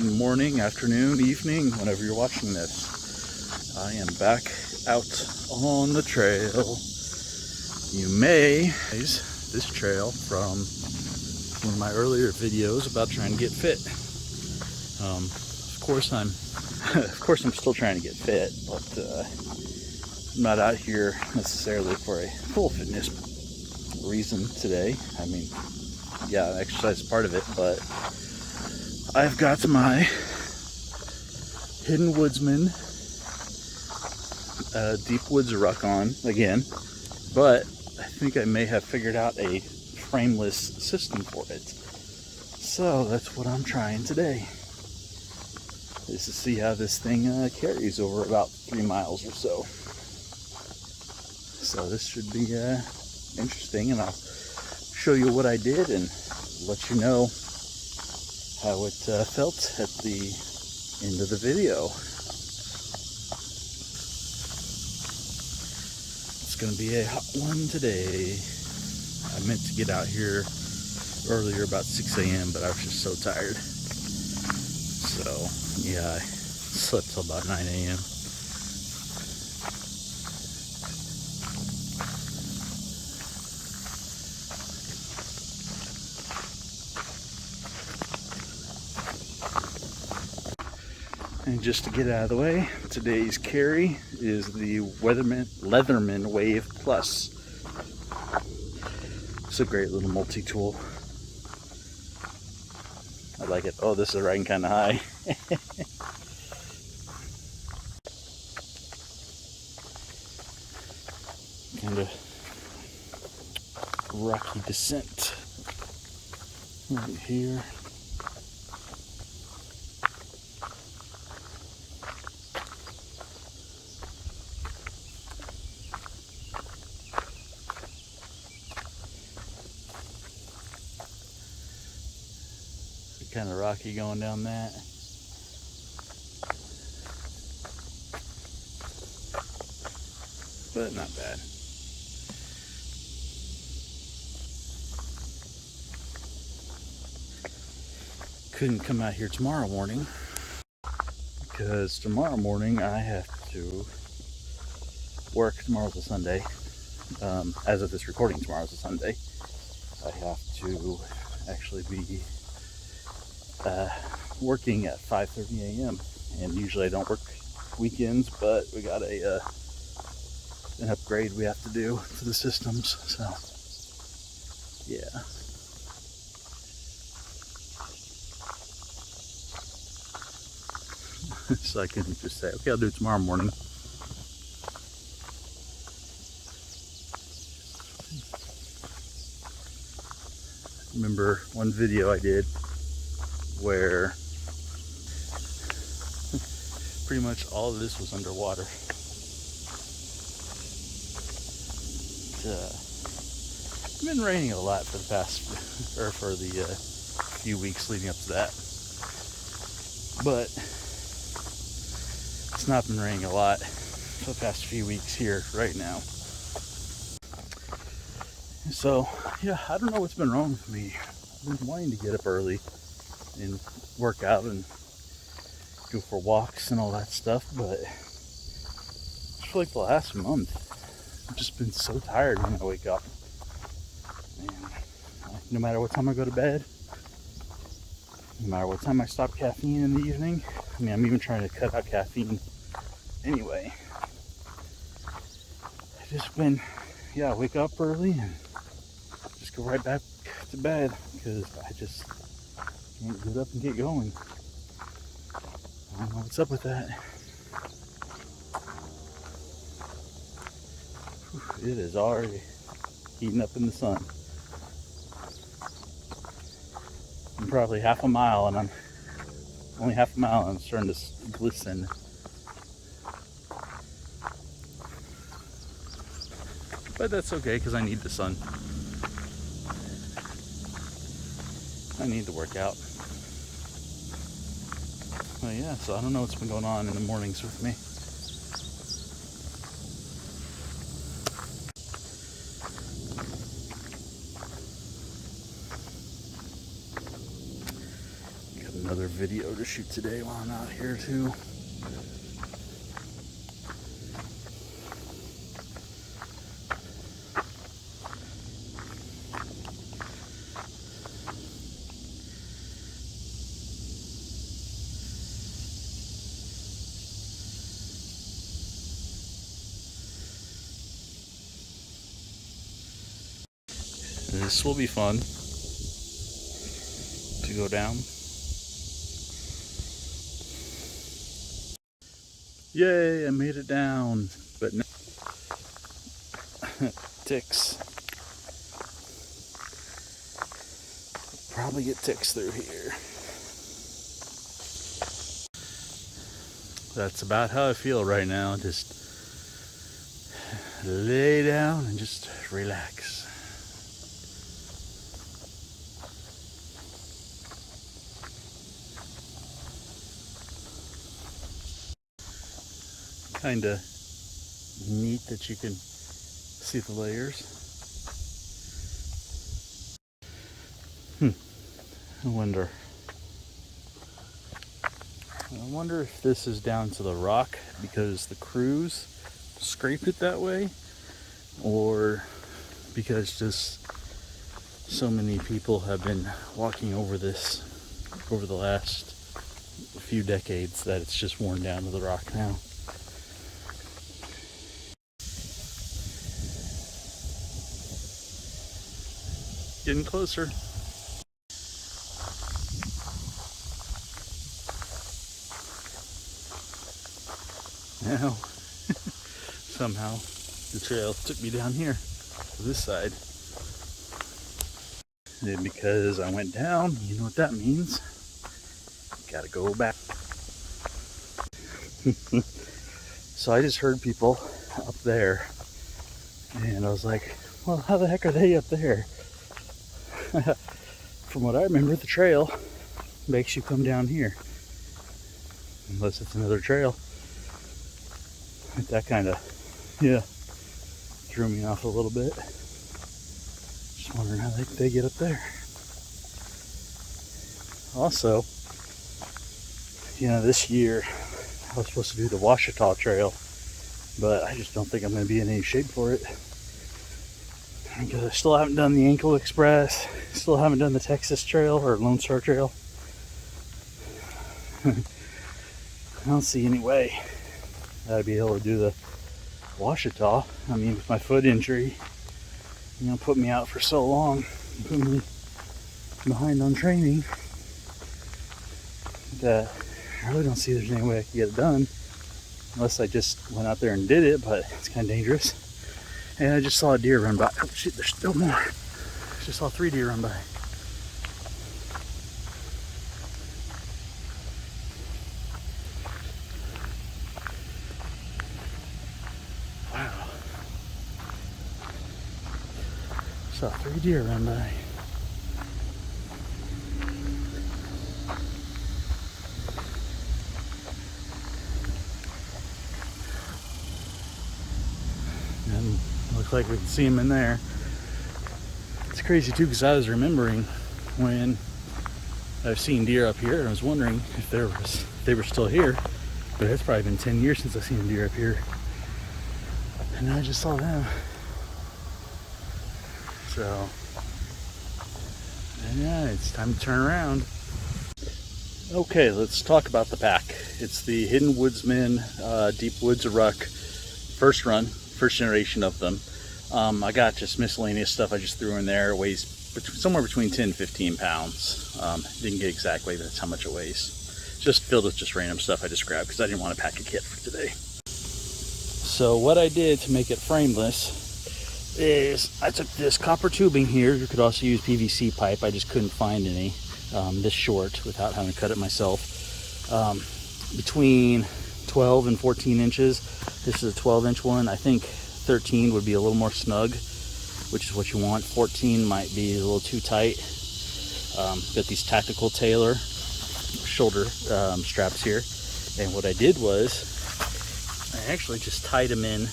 Good morning, afternoon, evening, whenever you're watching this. I am back out on the trail. You may recognize this trail from one of my earlier videos about trying to get fit. Of course I'm still trying to get fit, but I'm not out here necessarily for a full fitness reason today. I mean, yeah, exercise is part of it, but I've got my Hidden Woodsmen deepwoodsruck on again, but I think I may have figured out a frameless system for it. So that's what I'm trying today, is to see how this thing carries over about 3 miles or so. So this should be interesting, and I'll show you what I did and let you know how it felt at the end of the video. It's going to be a hot one today. I meant to get out here earlier, about 6 a.m., but I was just so tired. So, yeah, I slept till about 9 a.m. And just to get out of the way, today's carry is the Leatherman Wave Plus. It's a great little multi-tool. I like it. Oh, this is riding kind of high. Kind of rocky descent right here. Kind of rocky going down that. But not bad. Couldn't come out here tomorrow morning because tomorrow morning I have to work. Tomorrow's a Sunday. As of this recording, tomorrow's a Sunday. I have to actually be working at 5:30 a.m. and usually I don't work weekends, but we got an upgrade we have to do to the systems, so yeah. So I can just say, okay, I'll do it tomorrow morning. Remember one video I did where pretty much all of this was underwater. It's been raining a lot for the past, or for the few weeks leading up to that. But it's not been raining a lot for the past few weeks here right now. So, yeah, I don't know what's been wrong with me. I've been wanting to get up early and work out and go for walks and all that stuff, but just for like the last month I've just been so tired when I wake up, and no matter what time I go to bed, no matter what time I stop caffeine in the evening, I mean, I'm even trying to cut out caffeine anyway. I've just been, yeah, wake up early and just go right back to bed because I just can't get up and get going. I don't know what's up with that. It is already heating up in the sun. I'm probably half a mile and I'm only half a mile and I'm starting to glisten. But that's okay because I need the sun. I need to work out. Well, yeah, so I don't know what's been going on in the mornings with me. another video to shoot today while I'm out here too. This will be fun to go down. Yay, I made it down. But no ticks. Probably get ticks through here. That's about how I feel right now. Just lay down and just relax. Kind of neat that you can see the layers. I wonder if this is down to the rock because the crews scraped it that way, or because just so many people have been walking over this over the last few decades that it's just worn down to the rock now. Getting closer. Now, somehow the trail took me down here to this side. And because I went down, you know what that means. Gotta go back. So I just heard people up there, and I was like, well, how the heck are they up there? From what I remember, the trail makes you come down here. Unless it's another trail. That kind of, threw me off a little bit. Just wondering how they get up there. Also, this year I was supposed to do the Washita Trail, but I just don't think I'm going to be in any shape for it. Because I still haven't done the Ankle Express, still haven't done the Texas Trail or Lone Star Trail. I don't see any way that I'd be able to do the Washita. I mean, with my foot injury, put me out for so long, put me behind on training, that I really don't see there's any way I could get it done unless I just went out there and did it, but it's kind of dangerous. And I just saw a deer run by. Oh shit, there's still more. I just saw 3 deer run by. Wow. Saw 3 deer run by. And looks like we can see them in there. It's crazy too, because I was remembering when I've seen deer up here, and I was wondering if they were still here. But it's probably been 10 years since I've seen a deer up here, and I just saw them. So, yeah, it's time to turn around. Okay, let's talk about the pack. It's the Hidden Woodsmen deepwoodsruck first generation of them. I got just miscellaneous stuff I just threw in there. It weighs somewhere between 10 and 15 pounds. Didn't get exactly, that's how much it weighs. Just filled with just random stuff I just grabbed because I didn't want to pack a kit for today. So what I did to make it frameless is I took this copper tubing here. You could also use PVC pipe. I just couldn't find any this short without having to cut it myself. Between 12 and 14 inches. This is a 12-inch one. I think 13 would be a little more snug, which is what you want. 14 might be a little too tight. Got these tactical Taylor shoulder straps here. And what I did was I actually just tied them in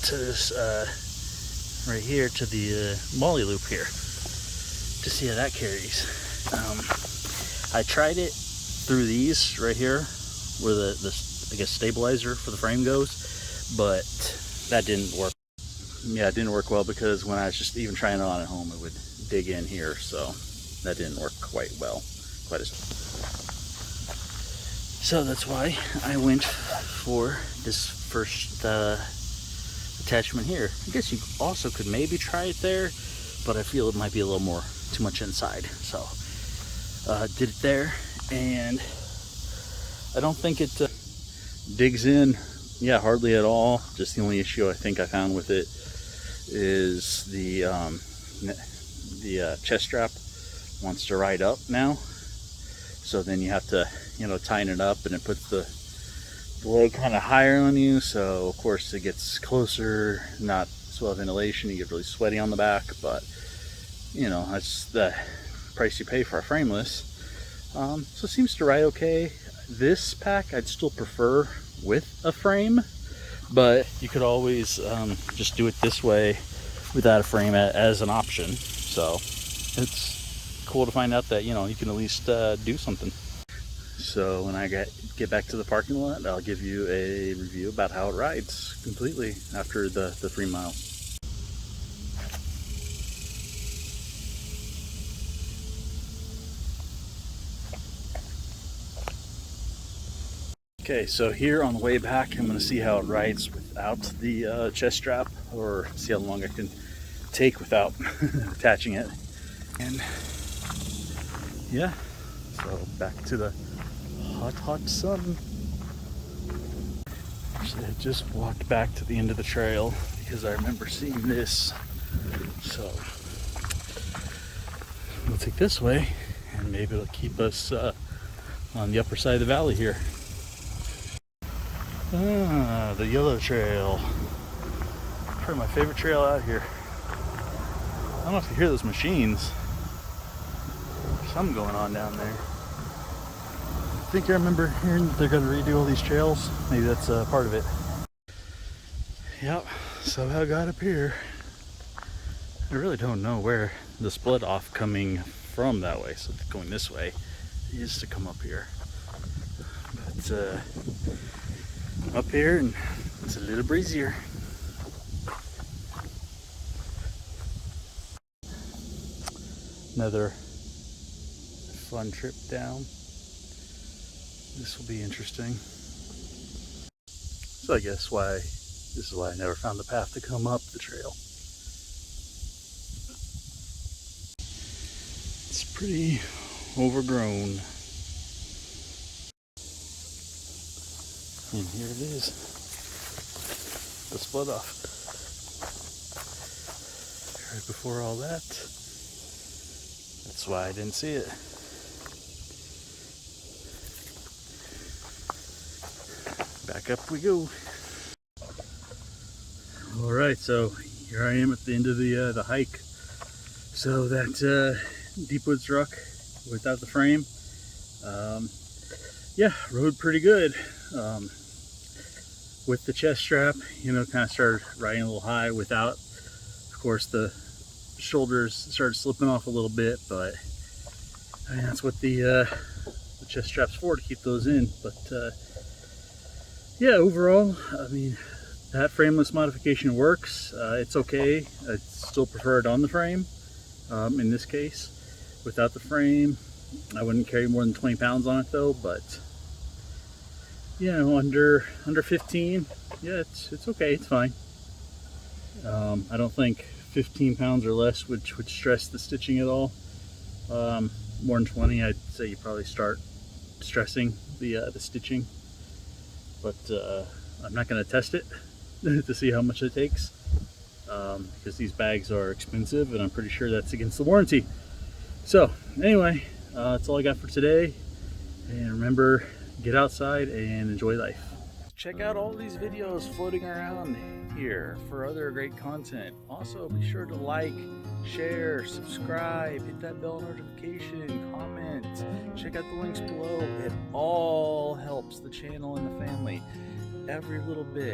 to this right here to the molly loop here to see how that carries. I tried it through these right here, where the I guess stabilizer for the frame goes, but that didn't work. Yeah, it didn't work well, because when I was just even trying it on at home, it would dig in here, so that didn't work quite as. So that's why I went for this first attachment here. I guess you also could maybe try it there, but I feel it might be a little too much inside. So did it there, and I don't think it digs in, yeah, hardly at all. Just the only issue I think I found with it is the chest strap wants to ride up now, so then you have to, you know, tighten it up, and it puts the leg kind of higher on you, so of course it gets closer, not as well ventilation, you get really sweaty on the back, but you know, that's the price you pay for a frameless. So it seems to ride okay. This pack I'd still prefer with a frame, but you could always just do it this way without a frame as an option. So it's cool to find out that, you know, you can at least do something. So when I get back to the parking lot, I'll give you a review about how it rides completely after the 3 miles. Okay, so here on the way back, I'm going to see how it rides without the chest strap, or see how long I can take without attaching it. And yeah, so back to the hot sun. Actually, I just walked back to the end of the trail because I remember seeing this. So we'll take this way, and maybe it'll keep us on the upper side of the valley here. Ah, the yellow trail. Probably my favorite trail out here. I don't know if you hear those machines. There's something going on down there. I think I remember hearing that they're going to redo all these trails. Maybe that's part of it. Yep, somehow I got up here. I really don't know where the split off coming from that way. So going this way is to come up here. But up here, and it's a little breezier. Another fun trip down. This will be interesting. So I guess this is why I never found the path to come up the trail. It's pretty overgrown. And here it is, the split off. Right before all that. That's why I didn't see it. Back up we go. All right, so here I am at the end of the hike. So that deepwoodsruck without the frame, yeah, rode pretty good. With the chest strap, you know, kind of started riding a little high without. Of course, the shoulders started slipping off a little bit, but I mean, that's what the chest strap's for, to keep those in. But yeah, overall, I mean, that frameless modification works. It's okay. I still prefer it on the frame. In this case, without the frame, I wouldn't carry more than 20 pounds on it though, but you know, under 15, yeah, it's okay, it's fine. I don't think 15 pounds or less would stress the stitching at all. More than 20, I'd say you probably start stressing the stitching. But I'm not going to test it to see how much it takes, because these bags are expensive, and I'm pretty sure that's against the warranty. So anyway, that's all I got for today. And remember, get outside and enjoy life. Check out all these videos floating around here for other great content. Also, be sure to like, share, subscribe, hit that bell notification, comment, check out the links below. It all helps the channel and the family. Every little bit.